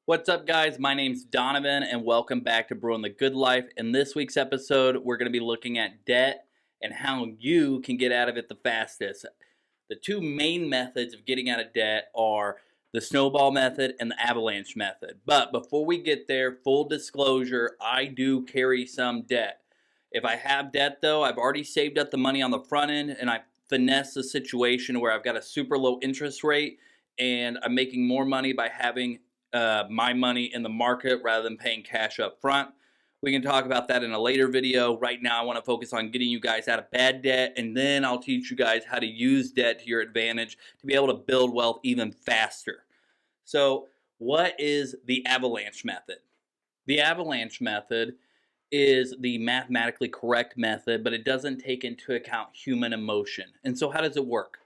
What's up, guys? My name's Donovan, and welcome back to Brewing the Good Life. In this week's episode, we're going to be looking at debt and how you can get out of it the fastest. The two main methods of getting out of debt are the Snowball Method and the Avalanche Method. But before we get there, full disclosure, I do carry some debt. If I have debt, though, I've already saved up the money on the front end, and I finesse the situation where I've got a super low interest rate, and I'm making more money by having my money in the market rather than paying cash up front. We can talk about that in a later video. Right now, I want to focus on getting you guys out of bad debt, and then I'll teach you guys how to use debt to your advantage to be able to build wealth even faster. So, what is the Avalanche Method? The Avalanche Method is the mathematically correct method, but it doesn't take into account human emotion. And so how does it work?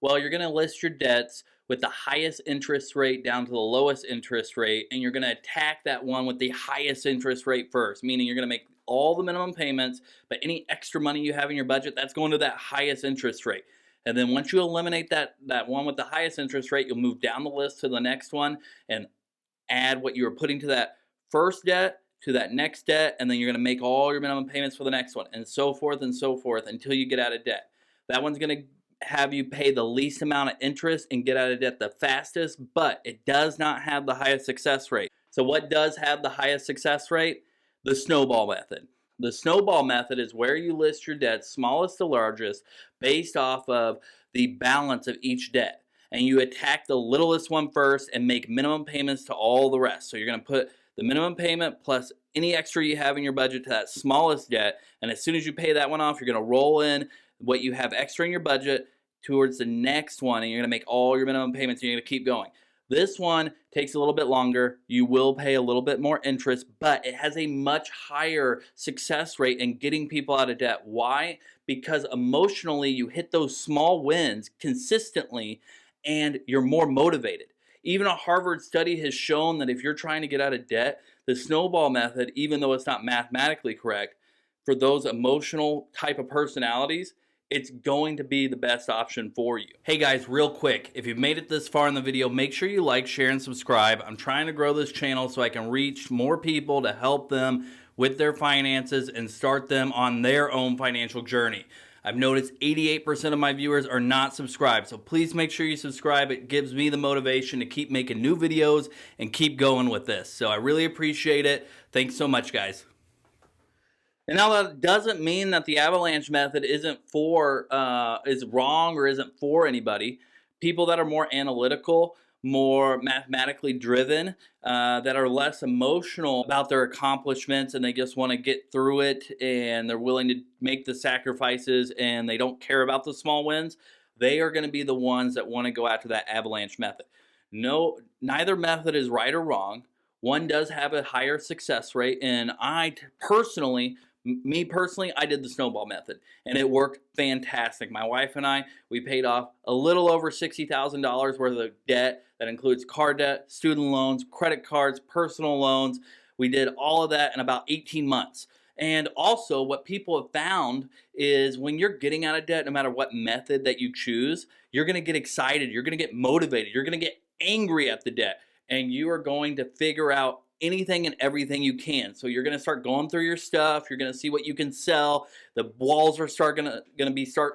Well, you're going to list your debts with the highest interest rate down to the lowest interest rate, and you're going to attack that one with the highest interest rate first, meaning you're going to make all the minimum payments, but any extra money you have in your budget, that's going to that highest interest rate. And then once you eliminate that one with the highest interest rate, you'll move down the list to the next one and add what you were putting to that first debt to that next debt, and then you're going to make all your minimum payments for the next one, and so forth until you get out of debt. That one's going to have you pay the least amount of interest and get out of debt the fastest, but it does not have the highest success rate. So what does have the highest success rate? The Snowball Method. The Snowball Method is where you list your debts, smallest to largest, based off of the balance of each debt. And you attack the littlest one first and make minimum payments to all the rest. So you're going to put the minimum payment plus any extra you have in your budget to that smallest debt, and as soon as you pay that one off, you're going to roll in what you have extra in your budget towards the next one, and you're going to make all your minimum payments, and you're going to keep going. This one takes a little bit longer. You will pay a little bit more interest, but it has a much higher success rate in getting people out of debt. Why? Because emotionally, you hit those small wins consistently, and you're more motivated. Even a Harvard study has shown that if you're trying to get out of debt, the Snowball Method, even though it's not mathematically correct, for those emotional type of personalities, it's going to be the best option for you. Hey guys, real quick, if you've made it this far in the video, make sure you like, share, and subscribe. I'm trying to grow this channel so I can reach more people to help them with their finances and start them on their own financial journey. I've noticed 88% of my viewers are not subscribed, so please make sure you subscribe. It gives me the motivation to keep making new videos and keep going with this. So I really appreciate it. Thanks so much, guys. And now that doesn't mean that the Avalanche Method is wrong or isn't for anybody. People that are more analytical, more mathematically driven, that are less emotional about their accomplishments, and they just want to get through it, and they're willing to make the sacrifices, and they don't care about the small wins, they are going to be the ones that want to go after that Avalanche Method. No, neither method is right or wrong. One does have a higher success rate, and me personally, I did the Snowball Method, and it worked fantastic. My wife and I, we paid off a little over $60,000 worth of debt. That includes car debt, student loans, credit cards, personal loans. We did all of that in about 18 months. And also, what people have found is when you're getting out of debt, no matter what method that you choose, you're going to get excited, you're going to get motivated, you're going to get angry at the debt, and you are going to figure out anything and everything you can. So you're going to start going through your stuff. You're going to see what you can sell. The walls are start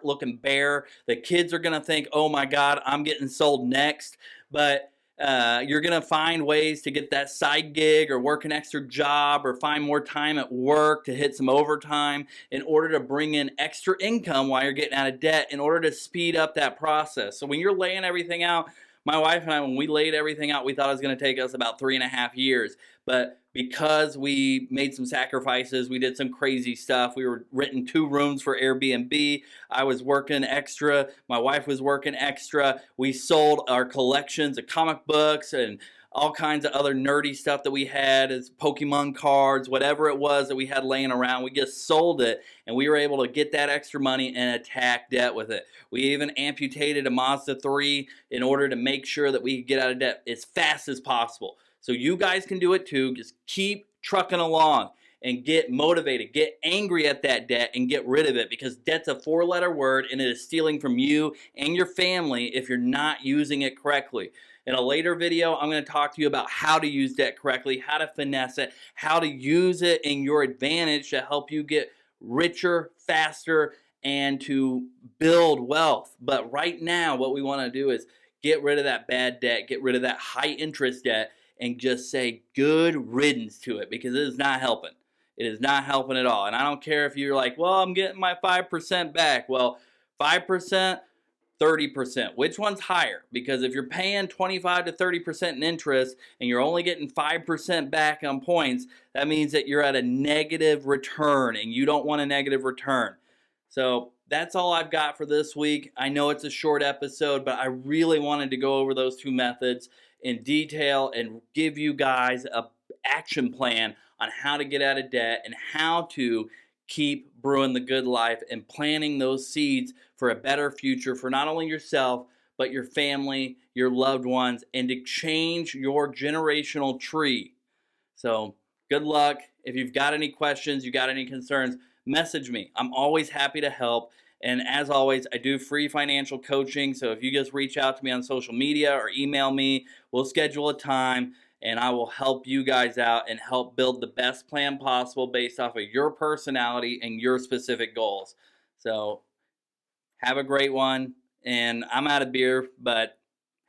looking bare. The kids are going to think, oh my God, I'm getting sold next. But you're going to find ways to get that side gig or work an extra job or find more time at work to hit some overtime in order to bring in extra income while you're getting out of debt in order to speed up that process. So when you're laying everything out, my wife and I, when we laid everything out, we thought it was going to take us about 3.5 years. But because we made some sacrifices, we did some crazy stuff. We were renting 2 rooms for Airbnb. I was working extra. My wife was working extra. We sold our collections of comic books and all kinds of other nerdy stuff that we had, as Pokemon cards, whatever it was that we had laying around. We just sold it, and we were able to get that extra money and attack debt with it. We even amputated a Mazda 3 in order to make sure that we could get out of debt as fast as possible. So you guys can do it too. Just keep trucking along and get motivated, get angry at that debt and get rid of it, because debt's a 4-letter word and it is stealing from you and your family if you're not using it correctly. In a later video, I'm going to talk to you about how to use debt correctly, how to finesse it, how to use it in your advantage to help you get richer, faster, and to build wealth. But right now, what we want to do is get rid of that bad debt, get rid of that high interest debt, and just say good riddance to it, because it is not helping. It is not helping at all. And I don't care if you're like, well, I'm getting my 5% back. Well, 5%, 30%. Which one's higher? Because if you're paying 25 to 30% in interest and you're only getting 5% back on points, that means that you're at a negative return, and you don't want a negative return. So that's all I've got for this week. I know it's a short episode, but I really wanted to go over those two methods in detail and give you guys an action plan on how to get out of debt and how to keep brewing the good life and planting those seeds for a better future for not only yourself, but your family, your loved ones, and to change your generational tree. So good luck. If you've got any questions, you got any concerns, message me. I'm always happy to help. And as always, I do free financial coaching. So if you just reach out to me on social media or email me, we'll schedule a time and I will help you guys out and help build the best plan possible based off of your personality and your specific goals. So have a great one. And I'm out of beer, but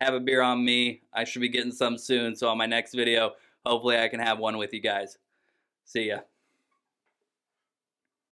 have a beer on me. I should be getting some soon. So on my next video, hopefully I can have one with you guys. See ya.